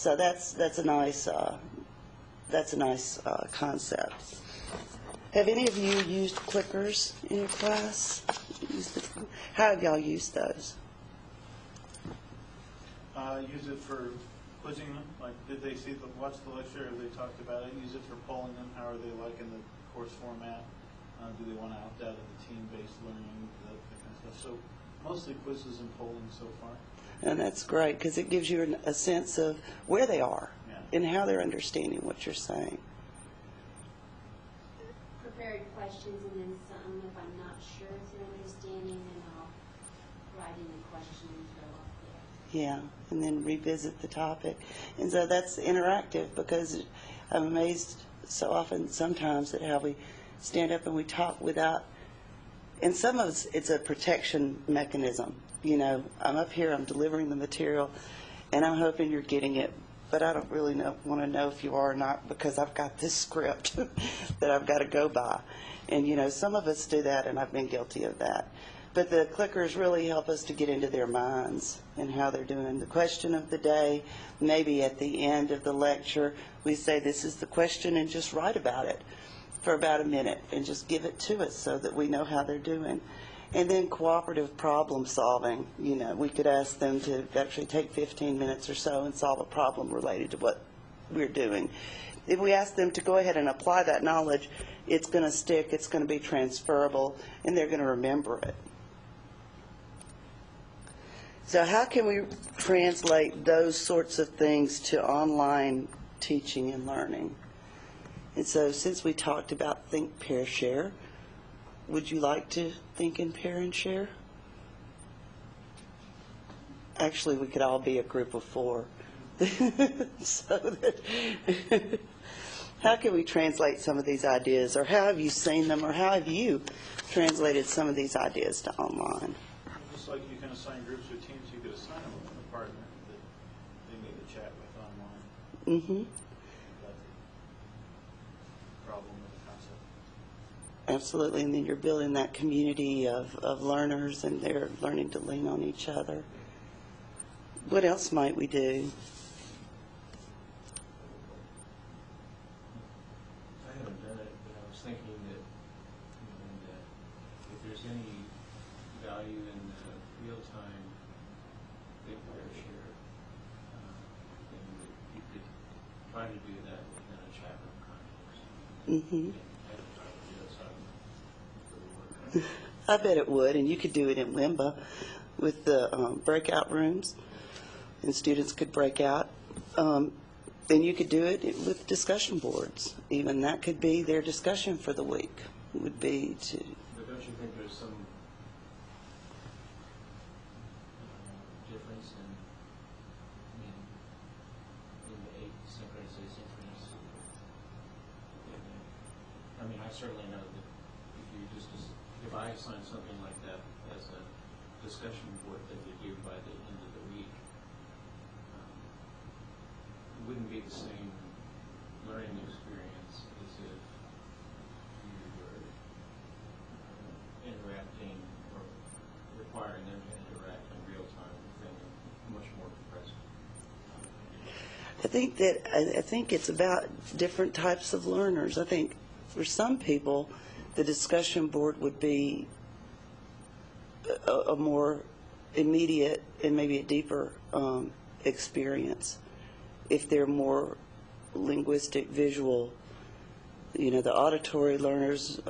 So that's a nice concept. Have any of you used clickers in your class? How have y'all used those? Use it for quizzing them. Like, did they watch the lecture? Have they talked about it? Use it for polling them. How are they liking the course format? Do they want to opt out of the team-based learning? That kind of stuff. So mostly quizzes and polling so far. And that's great because it gives you a sense of where they are and how they're understanding what you're saying. Prepared questions, and then some, if I'm not sure if they're understanding, then I'll write in the question and throw up there. Yeah, and then revisit the topic. And so that's interactive because I'm amazed so often sometimes at how we stand up and we talk without, and some of us, it's a protection mechanism. You know, I'm up here, I'm delivering the material, and I'm hoping you're getting it, but I don't really want to know if you are or not because I've got this script that I've got to go by. And, you know, some of us do that, and I've been guilty of that. But the clickers really help us to get into their minds and how they're doing. The question of the day, maybe at the end of the lecture, we say this is the question and just write about it for about a minute and just give it to us so that we know how they're doing. And then cooperative problem solving. You know, we could ask them to actually take 15 minutes or so and solve a problem related to what we're doing. If we ask them to go ahead and apply that knowledge, it's going to stick, it's going to be transferable, and they're going to remember it. So how can we translate those sorts of things to online teaching and learning? And so since we talked about think, pair, share, would you like to think and pair and share? Actually, we could all be a group of 4. So that how can we translate some of these ideas, or how have you seen them, or how have you translated some of these ideas to online? Just like you can assign groups or teams, you could assign them with a partner that they need to chat with online. Mm-hmm. Problem with the concept. Absolutely, and then you're building that community of learners, and they're learning to lean on each other. What else might we do? I haven't done it, but I was thinking that, if there's any value in real-time think, pair, share, then you could try to do that within a chat room context. Mm-hmm. I I bet it would, and you could do it in LIMBA with the breakout rooms, and students could break out. Then you could do it with discussion boards. Even that could be their discussion for the week, would be to... But don't you think there's some difference in the asynchronous, asynchronous? I mean, I certainly know that if I assign something like that as a discussion board that we do by the end of the week, it wouldn't be the same learning experience as if you were interacting or requiring them to interact in real time within a much more compressed time. I think it's about different types of learners. I think for some people, the discussion board would be a more immediate and maybe a deeper experience. If they're more linguistic, visual, the auditory learners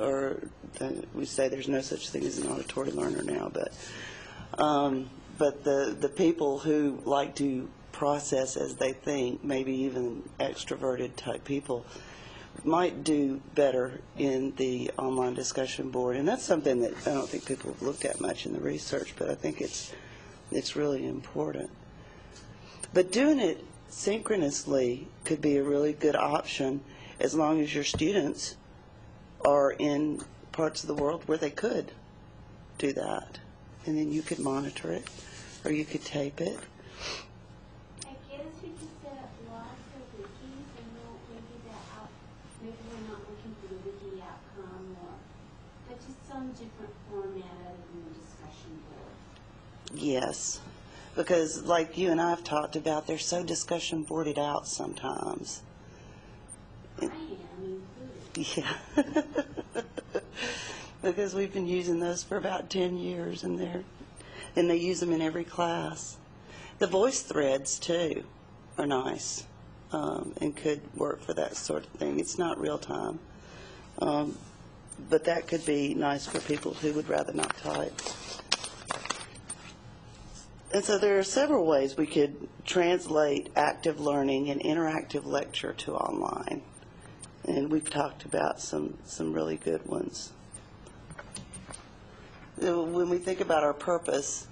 we say there's no such thing as an auditory learner now, but the people who like to process as they think, maybe even extroverted type people, might do better in the online discussion board. And that's something that I don't think people have looked at much in the research, but I think it's really important. But doing it synchronously could be a really good option as long as your students are in parts of the world where they could do that. And then you could monitor it, or you could tape it. I guess we could set up lots of wikis and we'll maybe that out. Maybe we're not looking for the wiki outcome, but just some different format other than the discussion board. Yes. Because like you and I have talked about, they're so discussion boarded out sometimes. I am included. Yeah. Because we've been using those for about 10 years, and they use them in every class. The voice threads, too, are nice, and could work for that sort of thing. It's not real time, but that could be nice for people who would rather not type. And so there are several ways we could translate active learning and interactive lecture to online. And we've talked about some really good ones. When we think about our purpose,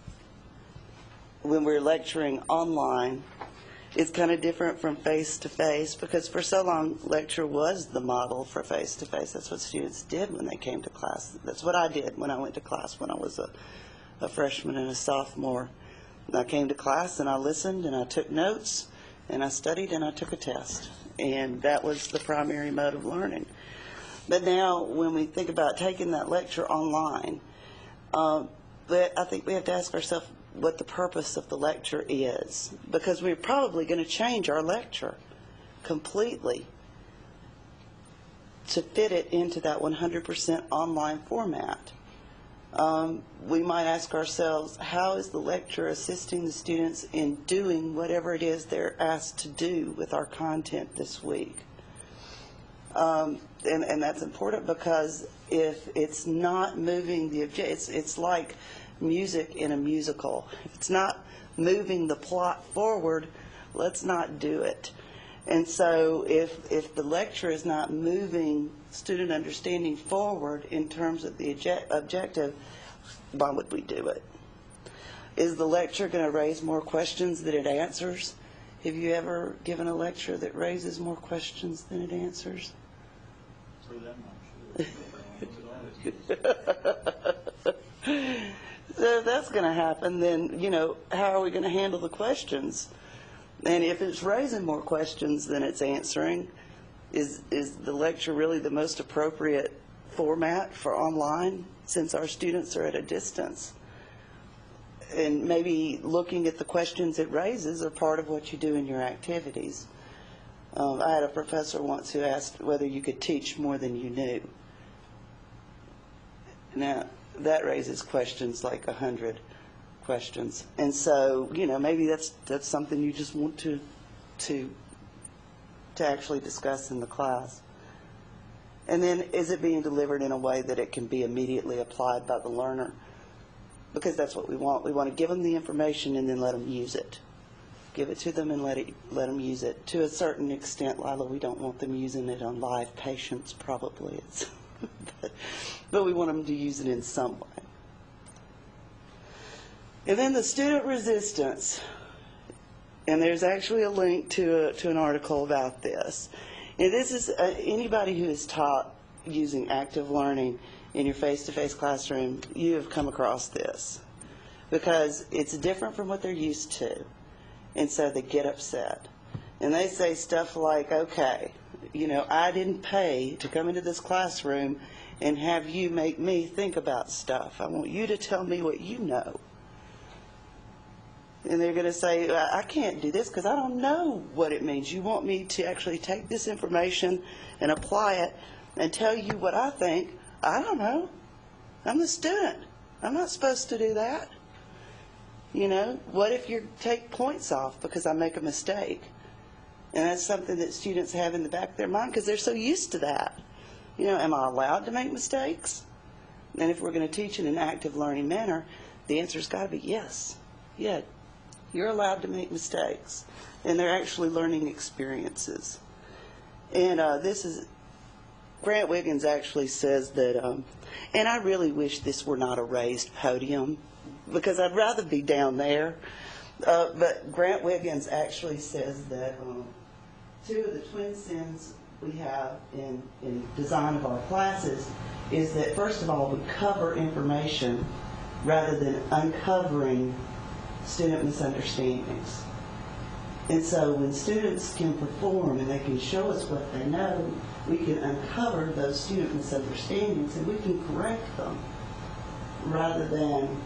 when we're lecturing online, it's kind of different from face-to-face, because for so long, lecture was the model for face-to-face. That's what students did when they came to class. That's what I did when I went to class when I was a freshman and a sophomore. I came to class and I listened and I took notes and I studied and I took a test. And that was the primary mode of learning. But now when we think about taking that lecture online, I think we have to ask ourselves what the purpose of the lecture is, because we're probably going to change our lecture completely to fit it into that 100% online format. We might ask ourselves, how is the lecture assisting the students in doing whatever it is they're asked to do with our content this week? And that's important, because if it's not moving the object, it's like music in a musical. If it's not moving the plot forward, let's not do it. And so if the lecture is not moving student understanding forward in terms of the objective, why would we do it? Is the lecture going to raise more questions than it answers? Have you ever given a lecture that raises more questions than it answers? For them, I'm sure. So if that's going to happen, then, how are we going to handle the questions? And if it's raising more questions than it's answering, is the lecture really the most appropriate format for online, since our students are at a distance? And maybe looking at the questions it raises are part of what you do in your activities. I had a professor once who asked whether you could teach more than you knew. Now, that raises questions like 100 questions. And so, maybe that's something you just want to actually discuss in the class. And then, is it being delivered in a way that it can be immediately applied by the learner? Because that's what we want. We want to give them the information and then let them use it. Give it to them and let them use it. To a certain extent, Lila, we don't want them using it on live patients, probably. But we want them to use it in some way. And then the student resistance. And there's actually a link to an article about this. And this is anybody who is taught using active learning in your face-to-face classroom, you have come across this. Because it's different from what they're used to. And so they get upset. And they say stuff like, okay, I didn't pay to come into this classroom and have you make me think about stuff. I want you to tell me what you know. And they're going to say, I can't do this because I don't know what it means. You want me to actually take this information and apply it and tell you what I think. I don't know. I'm the student. I'm not supposed to do that. What if you take points off because I make a mistake? And that's something that students have in the back of their mind because they're so used to that. Am I allowed to make mistakes? And if we're going to teach in an active learning manner, the answer's got to be yes. Yeah, you're allowed to make mistakes. And they're actually learning experiences. And Grant Wiggins actually says that, and I really wish this were not a raised podium, because I'd rather be down there. But Grant Wiggins actually says that two of the twin sins we have in design of our classes is that, first of all, we cover information rather than uncovering student misunderstandings. And so when students can perform and they can show us what they know, we can uncover those student misunderstandings and we can correct them rather than